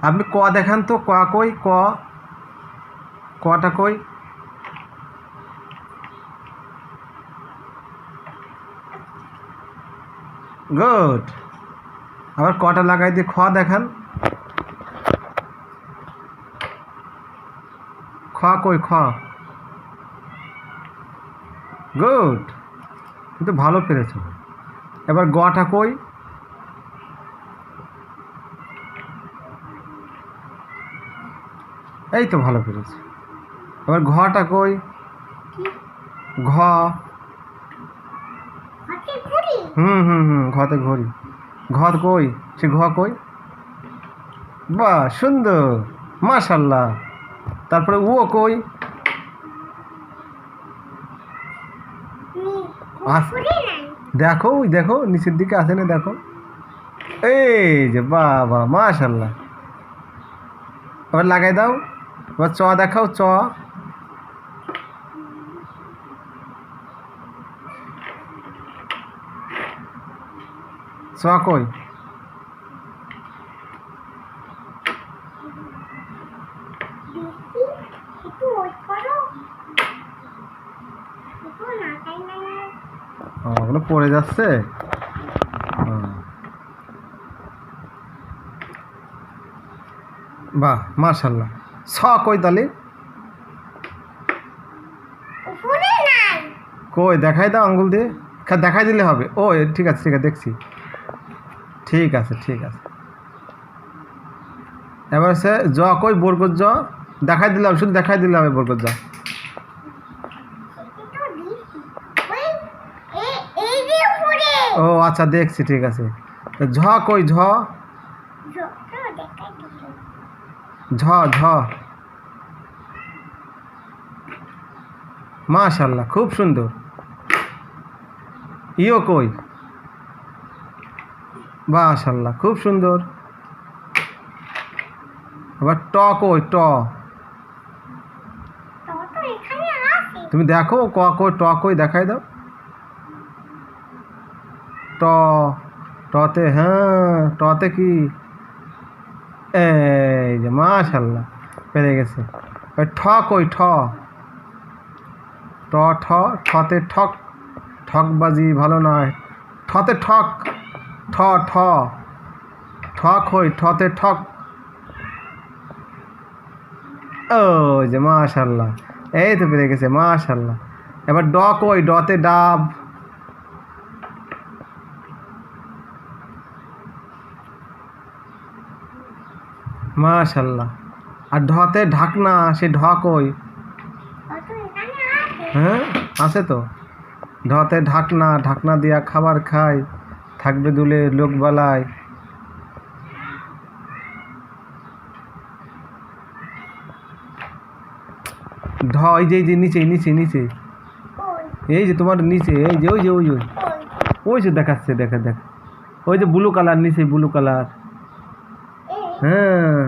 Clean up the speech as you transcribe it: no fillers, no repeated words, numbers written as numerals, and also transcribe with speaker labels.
Speaker 1: আপনি ক দেখান তো, ক কই, কটা কই? গুড। আবার কটা লাগাই দিয়ে খ দেখান। খ কই, খ। গুড, কিন্তু ভালো পেরেছো। এবার গটা কই? এই তো ভালো পেরেছো। এবার ঘটা কই? ঘ। ঘতে ঘড়ি। ঘ কই? সে ঘ কই? বাহ, সুন্দর, মাশাল্লাহ। তারপরে ও কই? দেখো, দেখো নিচের দিকে আছে না, দেখো। এই যে বাবা, মাশাল্লাহ। এবার লাগাই দাও। এবার চ দেখাও, চ। চ কই? ওগুলো পড়ে যাচ্ছে। বাহ, মাশাল্লাহ। ছ কই তাহলে? কই দেখাই দাও আঙ্গুল দিয়ে, দেখাই দিলে হবে। ও ঠিক আছে, ঠিক আছে, দেখছি। ঠিক আছে, ঠিক আছে। এবার সে জ কই? বরগদ জ। দেখাই দিলে হবে, শুধু দেখাই দিলে হবে বরগদ জ। ও আচ্ছা, দেখছি, ঠিক আছে। ঝ কই? ঝ। ঝ ঝ। মাশাল্লাহ, খুব সুন্দর। ইও কই? মাশাল্লাহ, খুব সুন্দর। আবার ট কই? ট। তুমি দেখো ক কই, ট কই, দেখাই দাও। ট। টতে, হ্যাঁ, টতে কি? এই যে মাশাল্লাহ, পেরে গেছে। ঠ কই? ঠ। ট ঠ। ঠতে ঠক। ঠকবাজি ভালো নয়। ঠতে ঠক। ঠ ঠ। ঠক হই, ঠতে ঠক। ও যে মাশাল্লাহ, এই তো পেরে গেছে, মাশাল্লাহ। এবার ড কই? ডতে ডাব। মাশাল্লাহ। আর ঢতে ঢাকনা, সে ঢ কই? হ্যাঁ, আছে তো। ঢতে ঢাকনা, ঢাকনা দিয়া খাবার খায়, থাকবে দুলে লোক বালায়। ঢ, এই যে নিচে, নিচে, নিচে, এই যে তোমার নিচে, এই যে, ওই যে, ওই ওই ওই যে দেখাচ্ছে, দেখা দেখ, ওই যে ব্লু কালার, নিচে ব্লু কালার। হ্যাঁ।